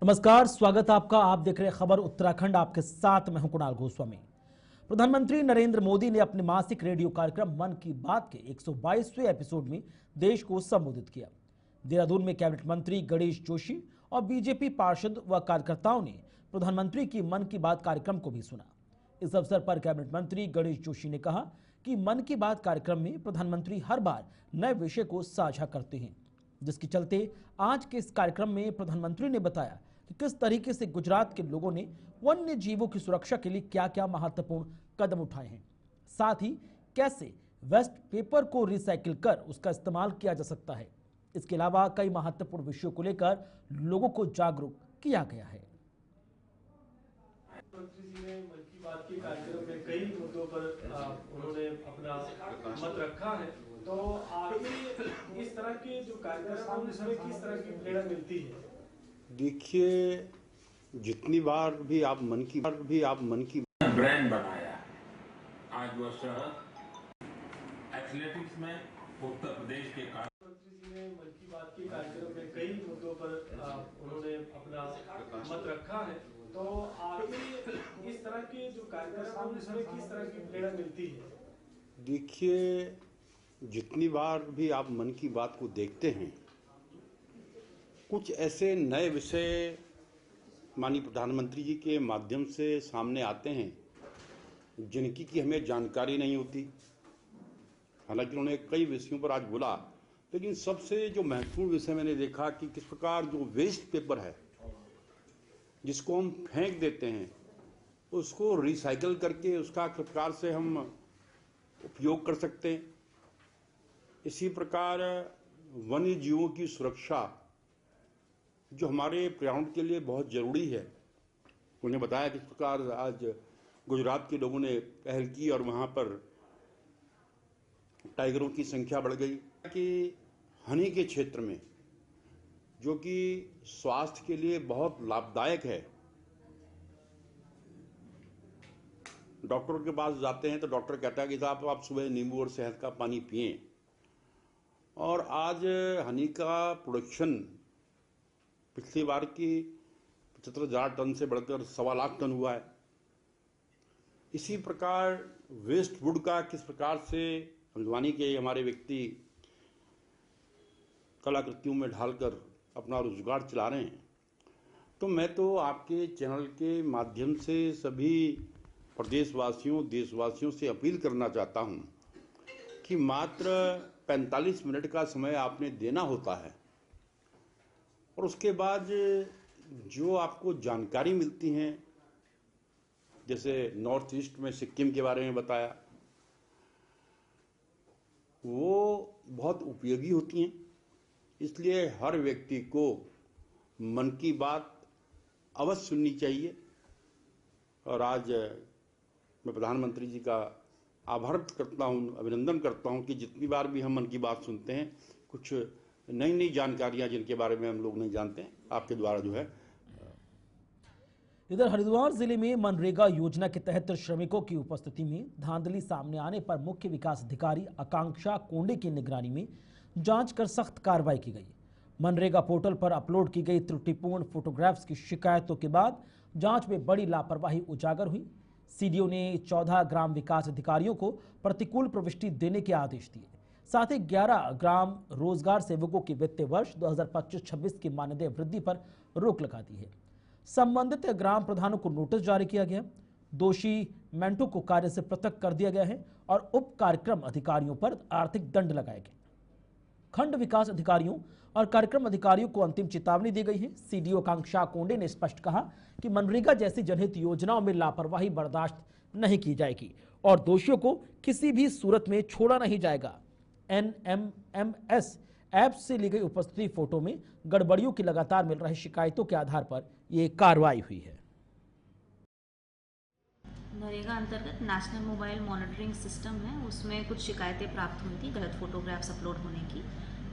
नमस्कार, स्वागत है आपका। आप देख रहे हैं खबर उत्तराखंड। आपके साथ मैं हूं कुणाल गोस्वामी। प्रधानमंत्री नरेंद्र मोदी ने अपने मासिक रेडियो कार्यक्रम मन की बात के 122वें एपिसोड में देश को संबोधित किया। देहरादून में कैबिनेट मंत्री गणेश जोशी और बीजेपी पार्षद व कार्यकर्ताओं ने प्रधानमंत्री की मन की बात कार्यक्रम को भी सुना। इस अवसर पर कैबिनेट मंत्री गणेश जोशी ने कहा कि मन की बात कार्यक्रम में प्रधानमंत्री हर बार नए विषय को साझा करते हैं, जिसके चलते आज के इस कार्यक्रम में प्रधानमंत्री ने बताया कि किस तरीके से गुजरात के लोगों ने वन्य जीवों की सुरक्षा के लिए क्या क्या महत्वपूर्ण कदम उठाए हैं, साथ ही कैसे वेस्ट पेपर को रिसाइकिल कर उसका इस्तेमाल किया जा सकता है। इसके अलावा कई महत्वपूर्ण विषयों को लेकर लोगों को जागरूक किया गया है। मंत्री जी ने मन की बात के कार्यक्रम में कई मुद्दों पर उन्होंने अपना मत रखा है, तो आगे इस तरह के जो कार्यक्रम हैं उसमें किस तरह की प्रेरणा मिलती है? देखिए, जितनी बार भी आप मन की ब्रांड बनाया। आज वह शहर एथलेटिक्स में उत्तर प्रदेश के मंत्री जी ने मन की बात के कार्यक्रम में कई मुद्दों पर उन्होंने अपना मत रखा है, तो आगे इस तरह के जो कार्यक्रम हैं उसमें किस तरह की प्रेरणा मिलती है? देखिए, जितनी बार भी आप मन की बात को देखते हैं, कुछ ऐसे नए विषय माननीय प्रधानमंत्री जी के माध्यम से सामने आते हैं जिनकी कि हमें जानकारी नहीं होती। हालांकि उन्होंने कई विषयों पर आज बोला, लेकिन सबसे जो महत्वपूर्ण विषय मैंने देखा कि किस प्रकार जो वेस्ट पेपर है जिसको हम फेंक देते हैं उसको रिसाइकिल करके उसका किस प्रकार से हम उपयोग कर सकते हैं। इसी प्रकार वन्य जीवों की सुरक्षा जो हमारे पर्यावरण के लिए बहुत ज़रूरी है, उन्हें बताया किस प्रकार आज गुजरात के लोगों ने पहल की और वहाँ पर टाइगरों की संख्या बढ़ गई। कि हनी के क्षेत्र में जो कि स्वास्थ्य के लिए बहुत लाभदायक है, डॉक्टर के पास जाते हैं तो डॉक्टर कहता है कि साहब आप सुबह नींबू और शहद का पानी पिएं, और आज हनी का प्रोडक्शन पिछली बार की 75,000 टन से बढ़कर 1.25 लाख टन हुआ है। इसी प्रकार वेस्ट वुड का किस प्रकार से हल्द्वानी के हमारे व्यक्ति कलाकृतियों में ढालकर अपना रोजगार चला रहे हैं। तो मैं तो आपके चैनल के माध्यम से सभी प्रदेशवासियों देशवासियों से अपील करना चाहता हूं कि मात्र 45 मिनट का समय आपने देना होता है, और उसके बाद जो आपको जानकारी मिलती हैं, जैसे नॉर्थ ईस्ट में सिक्किम के बारे में बताया, वो बहुत उपयोगी होती हैं। इसलिए हर व्यक्ति को मन की बात अवश्य सुननी चाहिए। और आज मैं प्रधानमंत्री जी का आभार करता हूं, अभिनंदन करता हूं कि जितनी बार भी हम मन की बात सुनते हैं, कुछ नई नई जानकारियां जिनके बारे में हम लोग नहीं जानते हैं, आपके द्वारा जो है। इधर हरिद्वार जिले में मनरेगा योजना के तहत श्रमिकों की उपस्थिति में धांधली सामने आने पर मुख्य विकास अधिकारी आकांक्षा कोंडे की निगरानी में जांच कर सख्त कार्रवाई की गई। मनरेगा पोर्टल पर अपलोड की गई त्रुटिपूर्ण फोटोग्राफ्स की शिकायतों के बाद जांच में बड़ी लापरवाही उजागर हुई। सीडीओ ने 14 ग्राम विकास अधिकारियों को प्रतिकूल प्रविष्टि देने के आदेश दिए। साथ ही 11 ग्राम रोजगार सेवकों के वित्तीय वर्ष 2025-26 की मानदेय वृद्धि पर रोक लगा दी है। संबंधित ग्राम प्रधानों को नोटिस जारी किया गया। दोषी मेंटो को कार्य से पृथक कर दिया गया है और उप कार्यक्रम अधिकारियों पर आर्थिक दंड लगाए गए। खंड विकास अधिकारियों और कार्यक्रम अधिकारियों को अंतिम चेतावनी दी गई है। सीडीओ आकांक्षा कोंडे ने स्पष्ट कहा कि मनरेगा जैसी जनहित योजनाओं में लापरवाही बर्दाश्त नहीं की जाएगी और दोषियों को किसी भी सूरत में छोड़ा नहीं जाएगा। NMMS ऐप से ली गई उपस्थिति फोटो में गड़बड़ियों की लगातार मिल रही शिकायतों के आधार पर यह कार्रवाई हुई है। नरेगा अंतर्गत नेशनल मोबाइल मॉनिटरिंग सिस्टम है, उसमें कुछ शिकायतें प्राप्त हुई थी गलत फोटोग्राफ्स अपलोड होने की।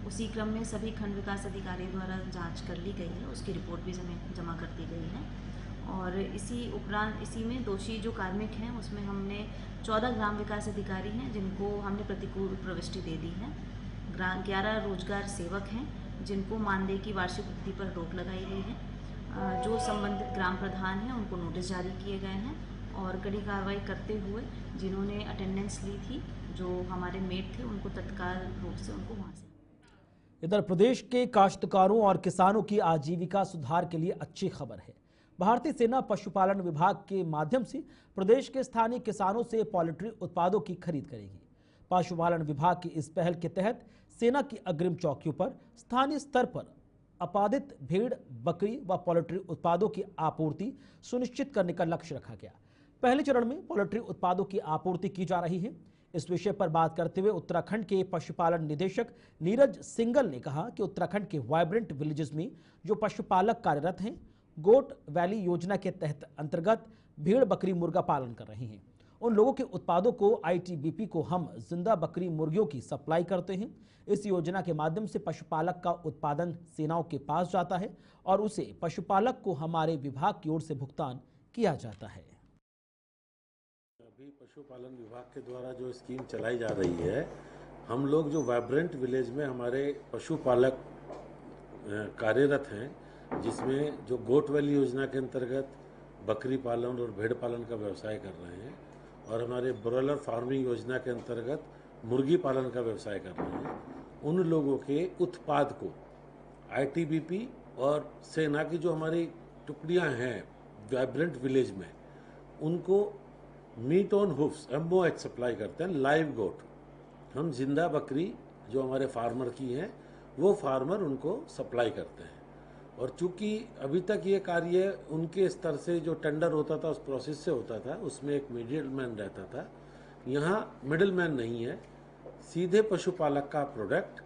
उसी क्रम में सभी खंड विकास अधिकारी द्वारा जांच कर ली गई है, उसकी रिपोर्ट भी जमा कर दी गई है। और इसी उपरांत इसी में दोषी जो कार्मिक हैं उसमें हमने 14 ग्राम विकास अधिकारी हैं जिनको हमने प्रतिकूल प्रविष्टि दे दी है। 11 रोजगार सेवक हैं जिनको मानदेय की वार्षिक वृद्धि पर रोक लगाई गई है जो संबंधित ग्राम प्रधान हैं उनको नोटिस जारी किए गए हैं और कड़ी कार्रवाई करते हुए जिन्होंने अटेंडेंस ली थी, जो हमारे मेट थे, उनको तत्काल रूप से उनको वहाँ से। इधर प्रदेश के काश्तकारों और किसानों की आजीविका सुधार के लिए अच्छी खबर है। भारतीय सेना पशुपालन विभाग के माध्यम से प्रदेश के स्थानीय किसानों से पोल्ट्री उत्पादों की खरीद करेगी। पशुपालन विभाग की इस पहल के तहत सेना की अग्रिम चौकियों पर स्थानीय स्तर पर उत्पादित भेड़, बकरी व पोल्ट्री उत्पादों की आपूर्ति सुनिश्चित करने का लक्ष्य रखा गया। पहले चरण में पोल्ट्री उत्पादों की आपूर्ति की जा रही है। इस विषय पर बात करते हुए उत्तराखंड के पशुपालन निदेशक नीरज सिंगल ने कहा कि उत्तराखंड के वाइब्रेंट विलेजेस में जो पशुपालक कार्यरत हैं, गोट वैली योजना के तहत अंतर्गत भेड़, बकरी, मुर्गा पालन कर रहे हैं। उन लोगों के उत्पादों को आईटीबीपी को हम जिंदा बकरी मुर्गियों की सप्लाई करते हैं। इस योजना के माध्यम से पशुपालक का उत्पादन सेनाओं के पास जाता है और उसे पशुपालक को हमारे विभाग की ओर से भुगतान किया जाता है। अभी पशुपालन विभाग के द्वारा जो स्कीम चलाई जा रही है, हम लोग जो वाइब्रेंट विलेज में हमारे पशुपालक कार्यरत हैं, जिसमें जो गोट वैली योजना के अंतर्गत बकरी पालन और भेड़ पालन का व्यवसाय कर रहे हैं और हमारे ब्रॉयलर फार्मिंग योजना के अंतर्गत मुर्गी पालन का व्यवसाय कर रहे हैं, उन लोगों के उत्पाद को आईटीबीपी और सेना की जो हमारी टुकड़ियां हैं वाइब्रेंट विलेज में, उनको मीट ऑन हुफ्स MOH सप्लाई करते हैं। लाइव गोट, हम जिंदा बकरी जो हमारे फार्मर की हैं, वो फार्मर उनको सप्लाई करते हैं। और चूंकि अभी तक ये कार्य उनके स्तर से जो टेंडर होता था उस प्रोसेस से होता था, उसमें एक मिडिल मैन रहता था। यहाँ मिडिल मैन नहीं है, सीधे पशुपालक का प्रोडक्ट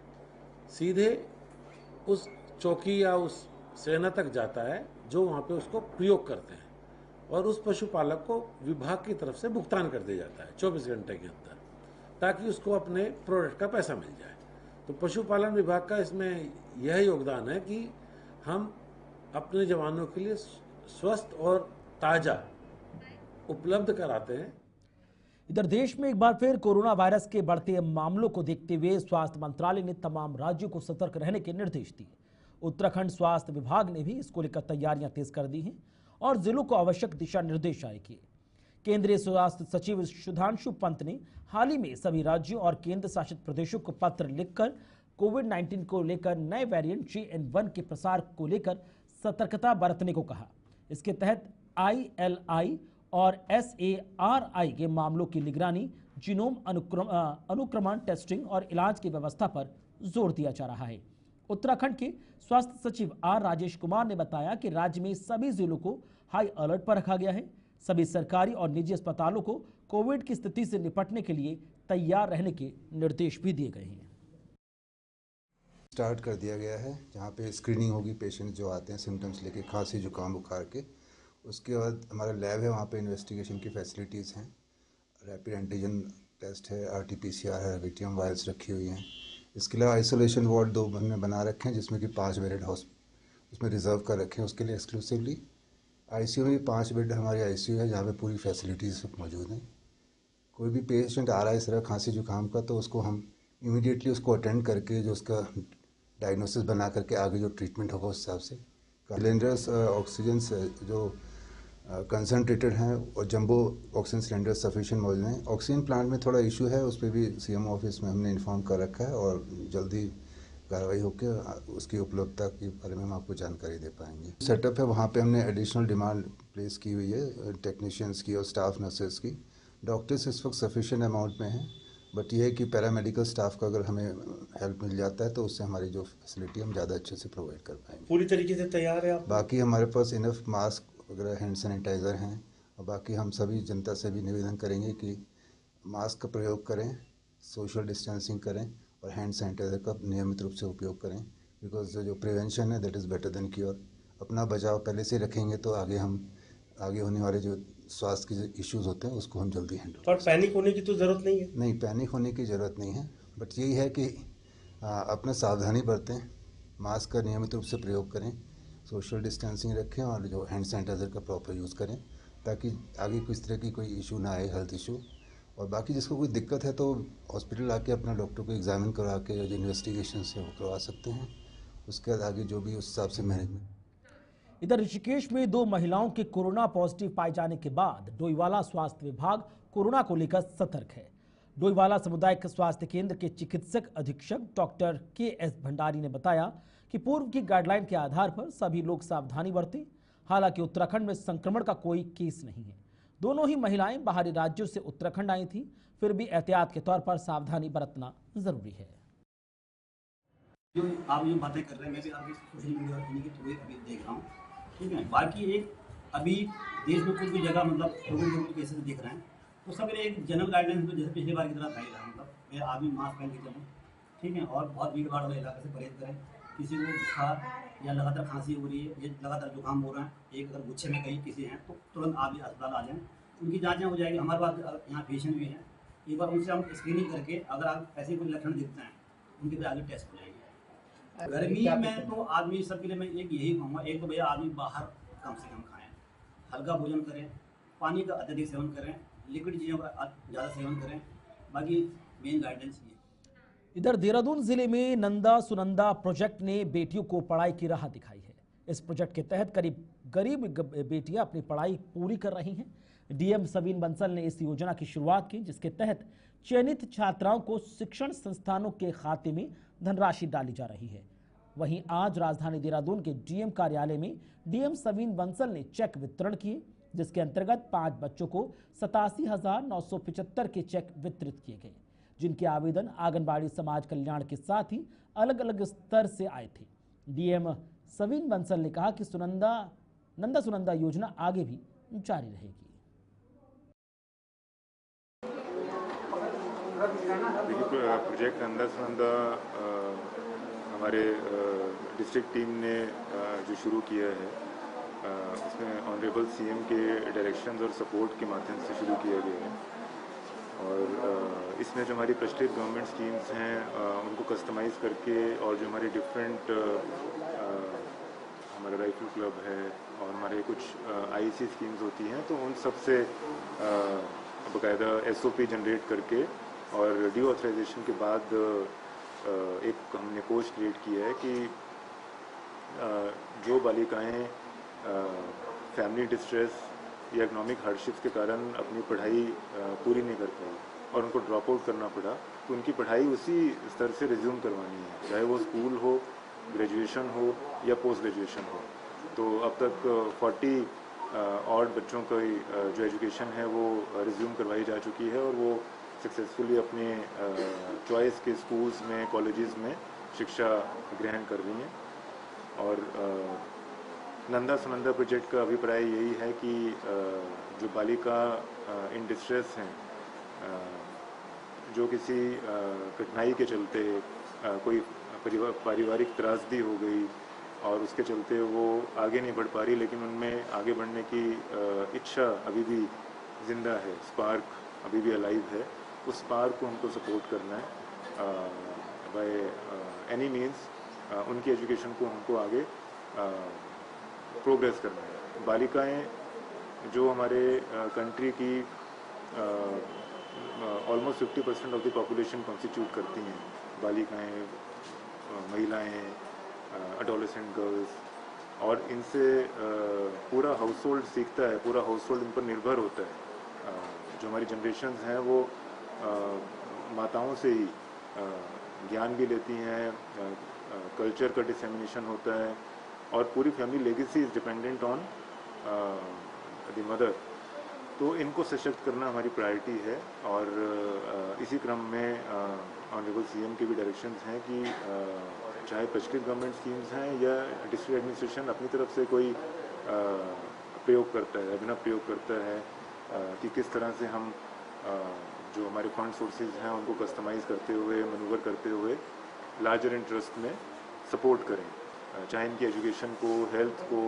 सीधे उस चौकी या उस सेना तक जाता है जो वहाँ पे उसको प्रयोग करते हैं और उस पशुपालक को विभाग की तरफ से भुगतान कर दिया जाता है 24 घंटे के अंदर, ताकि उसको अपने प्रोडक्ट का पैसा मिल जाए। तो पशुपालन विभाग का इसमें यह योगदान है कि हम अपने जवानों के लिए स्वस्थ और ताज़ा उपलब्ध कराते हैं। इधर देश में एक बार फिर कोरोना वायरस के बढ़ते मामलों को देखते हुए स्वास्थ्य मंत्रालय ने तमाम राज्यों को सतर्क रहने के निर्देश दिए। उत्तराखंड स्वास्थ्य विभाग ने भी इसको लेकर तैयारियां तेज कर दी हैं और जिलों को आवश्यक दिशा निर्देश जारी किए। केंद्रीय स्वास्थ्य सचिव सुधांशु पंत ने हाल ही में सभी राज्यों और केंद्र शासित प्रदेशों को पत्र लिखकर कोविड-19 को लेकर नए वेरिएंट JN1 के प्रसार को लेकर सतर्कता बरतने को कहा। इसके तहत ILI और SARI के मामलों की निगरानी, जीनोम अनुक्रमण टेस्टिंग और इलाज की व्यवस्था पर जोर दिया जा रहा है। उत्तराखंड के स्वास्थ्य सचिव R राजेश कुमार ने बताया कि राज्य में सभी जिलों को हाई अलर्ट पर रखा गया है। सभी सरकारी और निजी अस्पतालों को कोविड की स्थिति से निपटने के लिए तैयार रहने के निर्देश भी दिए गए हैं। स्टार्ट कर दिया गया है, जहाँ पे स्क्रीनिंग होगी पेशेंट जो आते हैं सिम्टम्स लेके, खांसी, जुकाम, बुखार के। उसके बाद हमारा लैब है, वहाँ पे इन्वेस्टिगेशन की फैसिलिटीज़ हैं, रैपिड एंटीजन टेस्ट है, RT-PCR है, विटियम वायल्स रखी हुई हैं। इसके अलावा आइसोलेशन वार्ड 2 हमने बना रखे हैं, जिसमें कि 5 बेड उसमें रिजर्व कर रखे हैं उसके लिए एक्सक्लूसिवली। ICU में 5 बेड हमारी ICU है, जहाँ पे पूरी फैसिलिटीज़ मौजूद हैं। कोई भी पेशेंट आ रहा है इस तरह खांसी जुकाम का, तो उसको हम इमीडिएटली उसको अटेंड करके जो उसका डायग्नोसिस बना करके आगे जो ट्रीटमेंट होगा उस हिसाब से। सिलेंडर्स ऑक्सीजन जो कंसनट्रेटेड हैं और जंबो ऑक्सीजन सिलेंडर सफिशिएंट मौजूद हैं। ऑक्सीजन प्लांट में थोड़ा इशू है, उस पर भी CM ऑफिस में हमने इन्फॉर्म कर रखा है और जल्दी कार्रवाई होकर उसकी उपलब्धता के बारे में हम आपको जानकारी दे पाएंगे। सेटअप है, वहाँ पे हमने एडिशनल डिमांड प्लेस की हुई है टेक्नीशियंस की और स्टाफ नर्सेस की। डॉक्टर्स इस वक्त सफिशिएंट अमाउंट में हैं, बट ये है कि पैरामेडिकल स्टाफ का अगर हमें हेल्प मिल जाता है तो उससे हमारी जो फैसिलिटी हम ज़्यादा अच्छे से प्रोवाइड कर पाएंगे। पूरी तरीके से तैयार है आप? बाकी हमारे पास इनफ मास्क वगैरह, हैंड सैनिटाइज़र हैं, और बाकी हम सभी जनता से भी निवेदन करेंगे कि मास्क का प्रयोग करें, सोशल डिस्टेंसिंग करें और हैंड सैनिटाइज़र का नियमित रूप से उपयोग करें, बिकॉज जो प्रिवेंशन है that is better than cure. अपना बचाव पहले से रखेंगे तो आगे होने वाले जो स्वास्थ्य के जो इश्यूज़ होते हैं उसको हम जल्दी हैंडल। पर पैनिक होने की तो ज़रूरत नहीं है? नहीं, पैनिक होने की ज़रूरत नहीं है, बट यही है कि अपना सावधानी बरतें, मास्क का नियमित रूप से प्रयोग करें, सोशल डिस्टेंसिंग रखें और जो हैंड सैनिटाइज़र का प्रॉपर यूज़ करें, ताकि आगे किस तरह की कोई इशू ना आए, हेल्थ इशू। और बाकी जिसको कोई दिक्कत है तो हॉस्पिटल आके अपना डॉक्टर को एग्जामिन करवा के जो इन्वेस्टिगेशन है वो करवा सकते हैं। उसके बाद आगे जो भी उस हिसाब से मैनेजमेंट। इधर ऋषिकेश में 2 महिलाओं के कोरोना पॉजिटिव पाए जाने के बाद डोईवाला स्वास्थ्य विभाग कोरोना को लेकर सतर्क है। डोईवाला सामुदायिक स्वास्थ्य केंद्र के चिकित्सक अधीक्षक डॉक्टर के.एस. भंडारी ने बताया कि पूर्व की गाइडलाइन के आधार पर सभी लोग सावधानी बरतें। हालांकि उत्तराखंड में संक्रमण का कोई केस नहीं है। दोनों ही महिलाएं बाहरी राज्यों से उत्तराखंड आई थी, फिर भी एहतियात के तौर पर सावधानी बरतना जरूरी है। जो आप ये बातें कर रहे हैं, मैं भी आपकी सोशल मीडिया और के थ्रू अभी देख रहा हूँ, ठीक है। बाकी एक अभी देश में कुछ भी जगह मतलब लोगों को केसेस दिख रहे हैं, तो सब एक जनरल गाइडलाइन तो जैसे पिछली बार की तरह नहीं रहा। मतलब ये आदमी मास्क पहन के चलें, ठीक है, और बहुत भीड़ भाड़ वाले इलाके से परहेज करें। किसी को बुखार या लगातार खांसी हो रही है, ये लगातार जुकाम हो रहा है, एक अगर गुच्छे में कहीं किसी हैं तो तुरंत आप अस्पताल आ जाएँ, उनकी जाँचें हो जाएगी। हमारे पास यहाँ पेशेंट भी हैं, एक बार उनसे हम स्क्रीनिंग करके अगर आप ऐसे कोई लक्षण दिखते हैं उनके फिर आगे टेस्ट हो जाएंगे। गर्मी में तो आदमी सबके लिए मैं एक यही कहूँगा, एक तो भैया आदमी बाहर कम से कम खाएं, हल्का भोजन करें, पानी का अत्यधिक सेवन करें, लिक्विड चीज़ों का ज़्यादा सेवन करें। बाकी मेन गाइडेंस ये। इधर देहरादून जिले में नंदा सुनंदा प्रोजेक्ट ने बेटियों को पढ़ाई की राह दिखाई है। इस प्रोजेक्ट के तहत करीब गरीब बेटियां अपनी पढ़ाई पूरी कर रही हैं। डीएम सवीन बंसल ने इस योजना की शुरुआत की, जिसके तहत चयनित छात्राओं को शिक्षण संस्थानों के खाते में धनराशि डाली जा रही है। वहीं आज राजधानी देहरादून के डीएम कार्यालय में डीएम सवीन बंसल ने चेक वितरण किए, जिसके अंतर्गत 5 बच्चों को 87,975 के चेक वितरित किए गए, जिनके आवेदन आंगनबाड़ी समाज कल्याण के साथ ही अलग अलग स्तर से आए थे। डीएम सवीन बंसल ने कहा कि नंदा सुनंदा योजना आगे भी जारी रहेगी। देखिए, प्रोजेक्ट नंदा सुनंदा हमारे डिस्ट्रिक्ट टीम ने जो शुरू किया है, उसमें ऑनरेबल सीएम के डायरेक्शंस और सपोर्ट के माध्यम से शुरू किया गया है। और इसमें जो हमारी प्रस्टेट गवर्नमेंट स्कीम्स हैं उनको कस्टमाइज़ करके, और जो हमारे डिफरेंट हमारा राइफल क्लब है और हमारे कुछ आईसी स्कीम्स होती हैं, तो उन सब से बाकायदा एसओपी जनरेट करके और डी ऑथराइजेशन के बाद एक हमने कोर्स क्रिएट किया है कि जो बालिकाएं फैमिली डिस्ट्रेस या इकोनॉमिक हार्डशिप्स के कारण अपनी पढ़ाई पूरी नहीं कर पाई और उनको ड्रॉप आउट करना पड़ा, तो उनकी पढ़ाई उसी स्तर से रिज्यूम करवानी है, चाहे वो स्कूल हो, ग्रेजुएशन हो या पोस्ट ग्रेजुएशन हो। तो अब तक 40 और बच्चों की जो एजुकेशन है वो रिज्यूम करवाई जा चुकी है और वो सक्सेसफुली अपने चॉइस के स्कूल्स में, कॉलेजेस में शिक्षा ग्रहण कर रही हैं। और नंदा सुनंदा प्रोजेक्ट का अभिप्राय यही है कि जो बालिका इन डिस्ट्रेस हैं, जो किसी कठिनाई के चलते कोई पारिवारिक त्रासदी हो गई और उसके चलते वो आगे नहीं बढ़ पा रही, लेकिन उनमें आगे बढ़ने की इच्छा अभी भी जिंदा है, स्पार्क अभी भी अलाइव है, उस स्पार्क को हमको सपोर्ट करना है बाय एनी मीन्स। उनकी एजुकेशन को हमको आगे प्रोग्रेस करना है। बालिकाएं जो हमारे कंट्री की almost 50% of the population constitute करती हैं, बालिकाएं, महिलाएं, एडोलेसेंट गर्ल्स, और इनसे पूरा हाउस होल्ड सीखता है, पूरा हाउस होल्ड इन पर निर्भर होता है। जो हमारी जनरेशन्स हैं वो माताओं से ही ज्ञान भी लेती हैं, कल्चर का डिसेमिनेशन होता है और पूरी family legacy is dependent on the mother. तो इनको सशक्त करना हमारी प्रायोरिटी है और इसी क्रम में ऑनरेबल सीएम के भी डायरेक्शंस हैं कि चाहे प्रेस्क्रिप्ट गवर्नमेंट स्कीम्स हैं या डिस्ट्रिक्ट एडमिनिस्ट्रेशन अपनी तरफ से कोई प्रयोग करता है, अभिनव प्रयोग करता है कि किस तरह से हम जो हमारे फंड सोर्सेज हैं उनको कस्टमाइज़ करते हुए, मैनूवर करते हुए लार्जर इंटरेस्ट में सपोर्ट करें, चाहे इनकी एजुकेशन को, हेल्थ को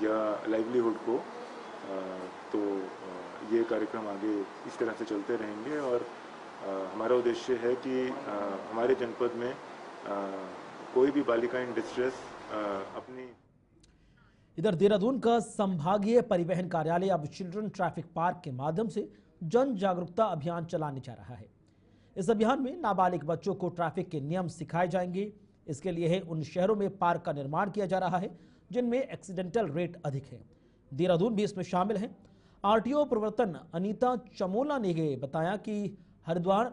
या लाइवलीहुड को। तो ये कार्यक्रम आगे इस तरह से चलते रहेंगे और हमारा उद्देश्य है कि हमारे जनपद में कोई भी बालिका इन डिस्ट्रेस अपनी। इधर देहरादून का संभागीय परिवहन कार्यालय अब चिल्ड्रन ट्रैफिक पार्क के माध्यम से जन जागरूकता अभियान चलाने जा रहा है। इस अभियान में नाबालिग बच्चों को ट्रैफिक के नियम सिखाए जाएंगे। इसके लिए उन शहरों में पार्क का निर्माण किया जा रहा है जिनमें एक्सीडेंटल रेट अधिक है। देहरादून भी इसमें शामिल है। आरटीओ प्रवर्तन अनीता चमोला ने बताया कि हरिद्वार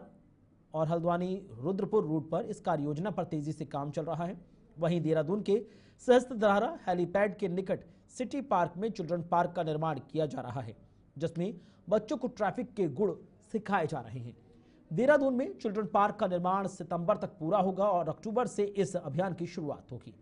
और हल्द्वानी रुद्रपुर रूट पर इस कार्य योजना पर तेजी से काम चल रहा है। वहीं देहरादून के सहस्त्रधारा हेलीपैड के निकट सिटी पार्क में चिल्ड्रन पार्क का निर्माण किया जा रहा है, जिसमें बच्चों को ट्रैफिक के गुण सिखाए जा रहे हैं। देहरादून में चिल्ड्रन पार्क का निर्माण सितंबर तक पूरा होगा और अक्टूबर से इस अभियान की शुरुआत होगी।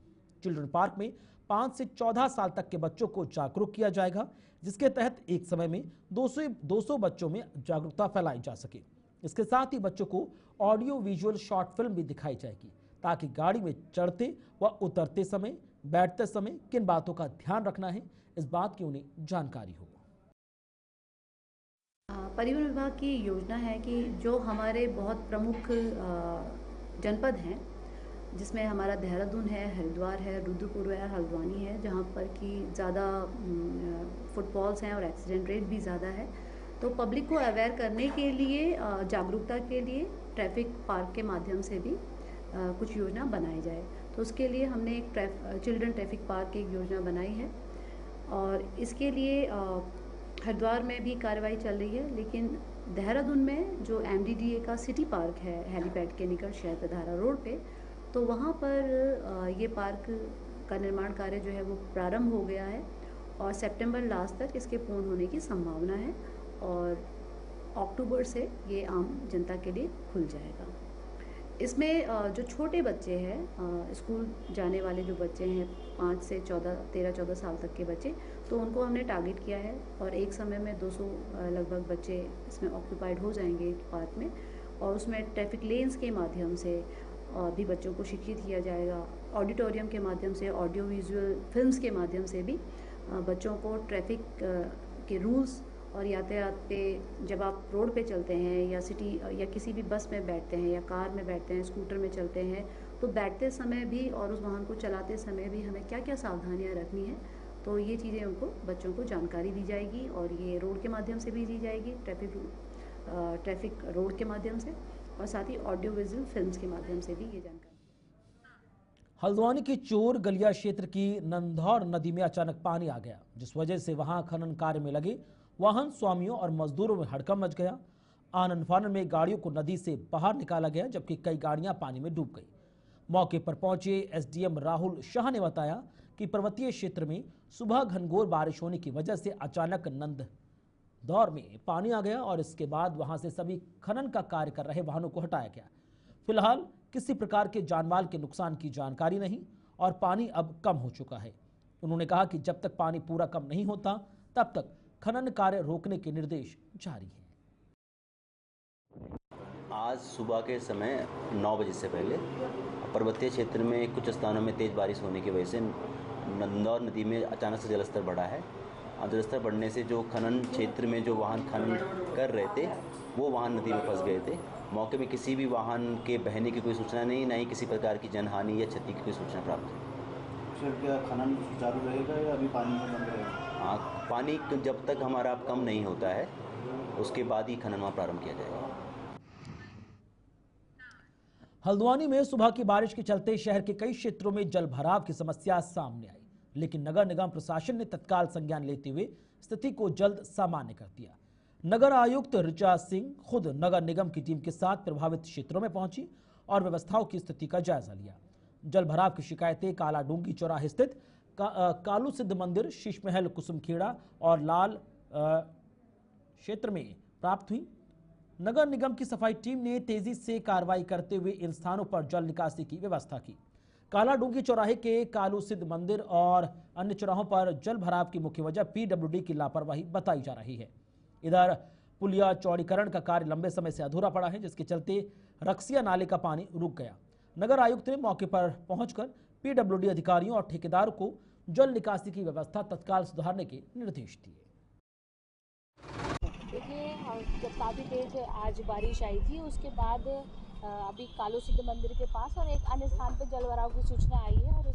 चिल्ड्रन पार्क में 5 से 14 साल तक के बच्चों को जागरूक किया जाएगा, जिसके तहत एक समय में 200 बच्चों में जागरूकता फैलाई जा सके। इसके साथ ही बच्चों को ऑडियो विजुअल शॉर्ट फिल्म भी दिखाई जाएगी, ताकि गाड़ी में चढ़ते व उतरते समय, बैठते समय किन बातों का ध्यान रखना है, इस बात की उन्हें जानकारी हो। परिवहन विभाग की योजना है कि जो हमारे बहुत प्रमुख जनपद हैं, जिसमें हमारा देहरादून है, हरिद्वार है, रुद्रपुर है, हल्द्वानी है, जहाँ पर कि ज़्यादा फुटफॉल्स हैं और एक्सीडेंट रेट भी ज़्यादा है, तो पब्लिक को अवेयर करने के लिए, जागरूकता के लिए ट्रैफिक पार्क के माध्यम से भी कुछ योजना बनाई जाए। तो उसके लिए हमने एक चिल्ड्रन ट्रैफिक पार्क की एक योजना बनाई है और इसके लिए हरिद्वार में भी कार्रवाई चल रही है, लेकिन देहरादून में जो MDDA का सिटी पार्क है हेलीपैड के निकट सहस्त्रधारा रोड पे, तो वहाँ पर ये पार्क का निर्माण कार्य जो है वो प्रारंभ हो गया है और सितंबर लास्ट तक इसके पूर्ण होने की संभावना है और अक्टूबर से ये आम जनता के लिए खुल जाएगा। इसमें जो छोटे बच्चे हैं, स्कूल जाने वाले जो बच्चे हैं, 5 से 13-14 साल तक के बच्चे, तो उनको हमने टारगेट किया है और एक समय में 200 लगभग बच्चे इसमें ऑक्यूपाइड हो जाएंगे पार्क में और उसमें ट्रैफिक लेन्स के माध्यम से भी बच्चों को शिक्षित किया जाएगा। ऑडिटोरियम के माध्यम से, ऑडियो विजुअल फिल्म्स के माध्यम से भी बच्चों को ट्रैफिक के रूल्स और यातायात पे, जब आप रोड पे चलते हैं या सिटी या किसी भी बस में बैठते हैं या कार में बैठते हैं, स्कूटर में चलते हैं, तो बैठते समय भी और उस वाहन को चलाते समय भी हमें क्या क्या सावधानियां रखनी है, तो ये चीज़ें उनको बच्चों को जानकारी दी जाएगी और ये रोड के माध्यम से भी दी जाएगी, ट्रैफिक रोड के माध्यम से, और साथ ही ऑडियो विजुअल फिल्म्स के माध्यम से भी ये जानकारी। हल्द्वानी की चोर गलिया क्षेत्र की नंदौर नदी में अचानक पानी आ गया, जिस वजह से वहां खनन कार्य में लगे वाहन स्वामियों और मजदूरों में हड़कंप मच गया। आनन फानन में गाड़ियों को नदी से बाहर निकाला गया, जबकि कई गाड़ियां पानी में डूब गई। मौके पर पहुंचे SDM राहुल शाह ने बताया कि पर्वतीय क्षेत्र में सुबह घनघोर बारिश होने की वजह से अचानक नंदौर में पानी आ गया और इसके बाद वहां से सभी खनन का कार्य कर रहे वाहनों को हटाया गया। फिलहाल किसी प्रकार के जानमाल के नुकसान की जानकारी नहीं और पानी अब कम हो चुका है। उन्होंने कहा कि जब तक पानी पूरा कम नहीं होता तब तक खनन कार्य रोकने के निर्देश जारी हैं। आज सुबह के समय 9 बजे से पहले पर्वतीय क्षेत्र में कुछ स्थानों में तेज़ बारिश होने की वजह से नंदौर नदी में अचानक से जलस्तर बढ़ा है। जलस्तर बढ़ने से जो खनन क्षेत्र में जो वाहन खनन कर रहे थे वो वाहन नदी में फंस गए थे। मौके में किसी भी वाहन के बहने की कोई सूचना नहीं, ना ही किसी प्रकार की जनहानि या क्षति की कोई सूचना प्राप्त हुई। सर, क्या खनन चालू रहेगा या अभी पानी में बंद रहेगा? हाँ, पानी जब तक हमारा कम नहीं होता है उसके बाद ही खनन प्रारंभ किया जाएगा। हल्द्वानी में सुबह की बारिश के चलते शहर के कई क्षेत्रों में जल भराव की समस्या सामने आई, लेकिन नगर निगम प्रशासन ने तत्काल संज्ञान लेते हुए स्थिति को जल्द सामान्य कर दिया। नगर आयुक्त ऋचा सिंह खुद नगर निगम की टीम के साथ प्रभावित क्षेत्रों में पहुंची और व्यवस्थाओं की स्थिति का जायजा लिया। जल भराव की शिकायतें काला डूंगी चौराहे स्थित कालू सिद्ध मंदिर, शीश महल, कुसुमखेड़ा और लाल क्षेत्र में प्राप्त हुई। नगर निगम की सफाई टीम ने तेजी से कार्रवाई करते हुए इन स्थानों पर जल निकासी की व्यवस्था की। काला डूंगी चौराहे के कालू सिद्ध मंदिर और अन्य चौराहों पर जल भराव की मुख्य वजह PWD की लापरवाही बताई जा रही है। इधर पुलिया चौड़ीकरण का कार्य लंबे समय से अधूरा पड़ा है, जिसके चलते रक्सिया नाले का पानी रुक गया। नगर आयुक्त ने मौके पर पहुंचकर PWD अधिकारियों और ठेकेदारों को जल निकासी की व्यवस्था तत्काल सुधारने के निर्देश दिए। देखिए, जब काफ़ी तेज आज बारिश आई थी, उसके बाद अभी कालू सिद्ध मंदिर के पास और एक अन्य स्थान पर जल भराव की सूचना आई है और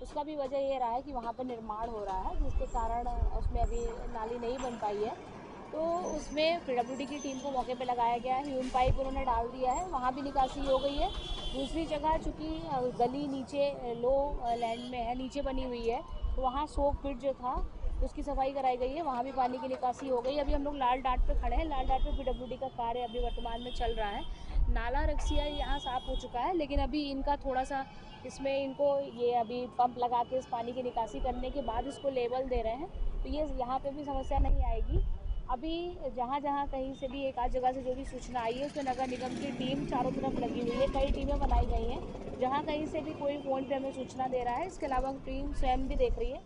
उसका भी वजह ये रहा है कि वहाँ पर निर्माण हो रहा है, जिसके कारण उसमें अभी नाली नहीं बन पाई है। तो उसमें PWD की टीम को मौके पे लगाया गया है। ह्यूम पाइप उन्होंने डाल दिया है, वहाँ भी निकासी हो गई है। दूसरी जगह चूँकि गली नीचे लो लैंड में है, नीचे बनी हुई है, तो वहाँ सोक पिट जो था उसकी सफाई कराई गई है, वहाँ भी पानी की निकासी हो गई। अभी हम लोग लाल डाट पे खड़े हैं, लाल डाट पे पीडब्ल्यूडी का कार्य अभी वर्तमान में चल रहा है। नाला रक्सिया यहाँ साफ हो चुका है, लेकिन अभी इनका थोड़ा सा इसमें इनको ये अभी पंप लगा के इस पानी की निकासी करने के बाद इसको लेवल दे रहे हैं, तो ये यहाँ पे भी समस्या नहीं आएगी। अभी जहाँ जहाँ कहीं से भी एक आध जगह से जो भी सूचना आई है उसमें नगर निगम की टीम चारों तरफ लगी हुई है, कई टीमें बनाई गई हैं। जहाँ कहीं से भी कोई फोन पे हमें सूचना दे रहा है, इसके अलावा टीम स्वयं भी देख रही है।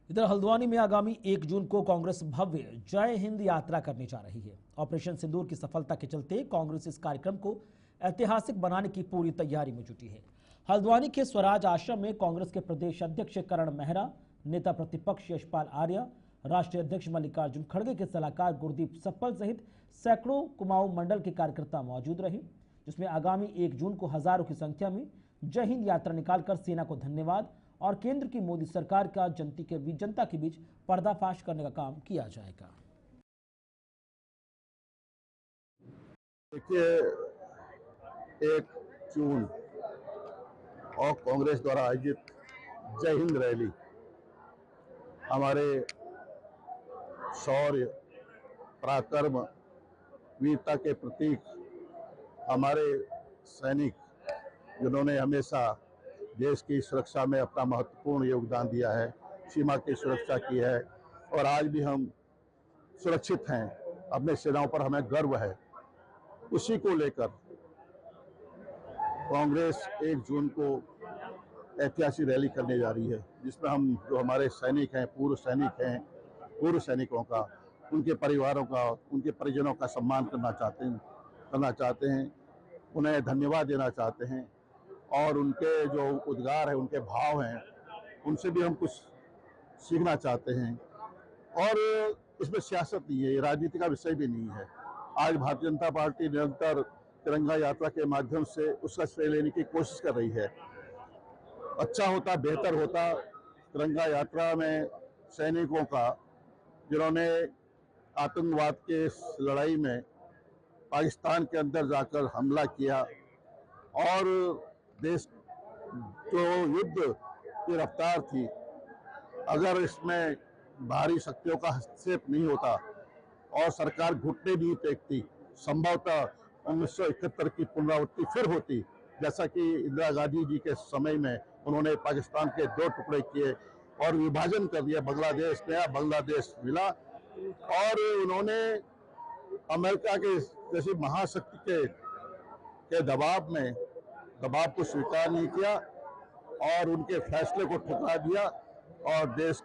इधर हल्द्वानी में आगामी 1 जून को कांग्रेस भव्य जय हिंद यात्रा करने जा रही है। ऑपरेशन सिंदूर की सफलता के चलते कांग्रेस इस कार्यक्रम को ऐतिहासिक बनाने की पूरी तैयारी में जुटी है। हल्द्वानी के स्वराज आश्रम में कांग्रेस के प्रदेश अध्यक्ष करण मेहरा, नेता प्रतिपक्ष यशपाल आर्य, राष्ट्रीय अध्यक्ष मल्लिकार्जुन खड़गे के सलाहकार गुरदीप सप्पल सहित सैकड़ों कुमाऊं मंडल के कार्यकर्ता मौजूद रहे, जिसमें आगामी 1 जून को हजारों की संख्या में जय हिंद यात्रा निकालकर सेना को धन्यवाद और केंद्र की मोदी सरकार का जनता के बीच पर्दाफाश करने का काम किया जाएगा। देखिए, 1 जून और कांग्रेस द्वारा आयोजित जय हिंद रैली हमारे शौर्य, पराक्रम, वीरता के प्रतीक हमारे सैनिक जिन्होंने हमेशा देश की सुरक्षा में अपना महत्वपूर्ण योगदान दिया है, सीमा की सुरक्षा की है और आज भी हम सुरक्षित हैं, अपने सेनाओं पर हमें गर्व है। उसी को लेकर कांग्रेस 1 जून को ऐतिहासिक रैली करने जा रही है, जिसमें हम जो हमारे सैनिक हैं, पूर्व सैनिकों का, उनके परिवारों का, उनके परिजनों का सम्मान करना चाहते हैं, उन्हें धन्यवाद देना चाहते हैं और उनके जो उद्गार है, उनके भाव हैं, उनसे भी हम कुछ सीखना चाहते हैं। और इसमें सियासत नहीं है, ये राजनीति का विषय भी नहीं है। आज भारतीय जनता पार्टी निरंतर तिरंगा यात्रा के माध्यम से उसका श्रेय लेने की कोशिश कर रही है। अच्छा होता, बेहतर होता तिरंगा यात्रा में सैनिकों का, जिन्होंने आतंकवाद के इस लड़ाई में पाकिस्तान के अंदर जाकर हमला किया और देश जो युद्ध की रफ्तार थी, अगर इसमें बाहरी शक्तियों का हस्तक्षेप नहीं होता और सरकार घुटने नहीं टेकती, संभवतः 1971 की पुनरावृत्ति फिर होती, जैसा कि इंदिरा गांधी जी के समय में उन्होंने पाकिस्तान के 2 टुकड़े किए और विभाजन कर दिया। बांग्लादेश नया बांग्लादेश मिला और उन्होंने अमेरिका के जैसी महाशक्ति के दबाव को स्वीकार नहीं किया और उनके फैसले को ठुकरा दिया और देश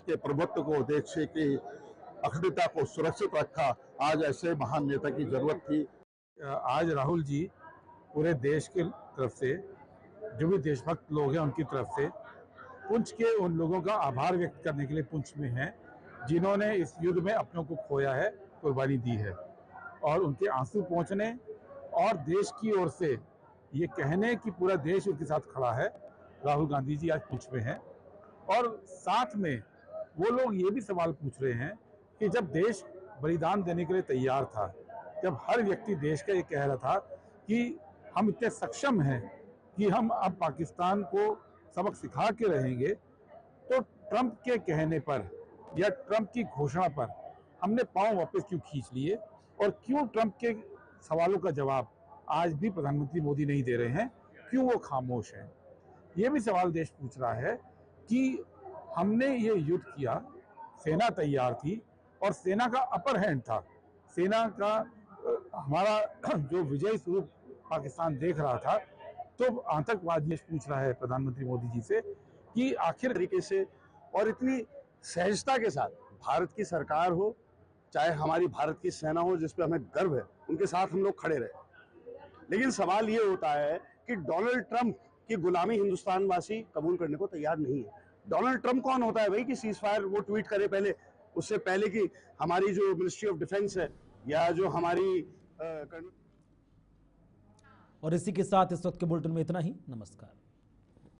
के प्रभुत्व को, देश की अखंडता को सुरक्षित रखा। आज ऐसे महान नेता की जरूरत थी। आज राहुल जी पूरे देश की तरफ से, जो भी देशभक्त लोग हैं उनकी तरफ से पुंछ के उन लोगों का आभार व्यक्त करने के लिए पुंछ में हैं, जिन्होंने इस युद्ध में अपनों को खोया है, कुर्बानी दी है, और उनके आंसू पहुंचने और देश की ओर से ये कहने कि पूरा देश उनके साथ खड़ा है। राहुल गांधी जी आज पुंछ में हैं और साथ में वो लोग ये भी सवाल पूछ रहे हैं कि जब देश बलिदान देने के लिए तैयार था, जब हर व्यक्ति देश का ये कह रहा था कि हम इतने सक्षम हैं कि हम अब पाकिस्तान को सबक सिखा के रहेंगे, तो ट्रंप के कहने पर या ट्रंप की घोषणा पर हमने पांव वापस क्यों खींच लिए और क्यों ट्रंप के सवालों का जवाब आज भी प्रधानमंत्री मोदी नहीं दे रहे हैं, क्यों वो खामोश हैं? ये भी सवाल देश पूछ रहा है कि हमने ये युद्ध किया, सेना तैयार थी और सेना का अपर हैंड था, सेना का हमारा जो विजय स्वरूप पाकिस्तान देख रहा था, तो आतंकवाद देश पूछ रहा है प्रधानमंत्री मोदी जी से कि आखिर तरीके से और इतनी सहजता के साथ भारत की सरकार हो, चाहे हमारी भारत की सेना हो, जिस पे हमें गर्व है, उनके साथ हम लोग खड़े रहे। लेकिन सवाल ये होता है कि डोनाल्ड ट्रंप की गुलामी हिंदुस्तान वासी कबूल करने को तैयार नहीं है। डोनाल्ड ट्रंप कौन होता है भाई कि सीज फायर वो ट्वीट करे पहले, उससे पहले कि हमारी जो मिनिस्ट्री ऑफ डिफेंस है या जो हमारी और इसी के साथ इस वक्त के बुलेटिन में इतना ही। नमस्कार।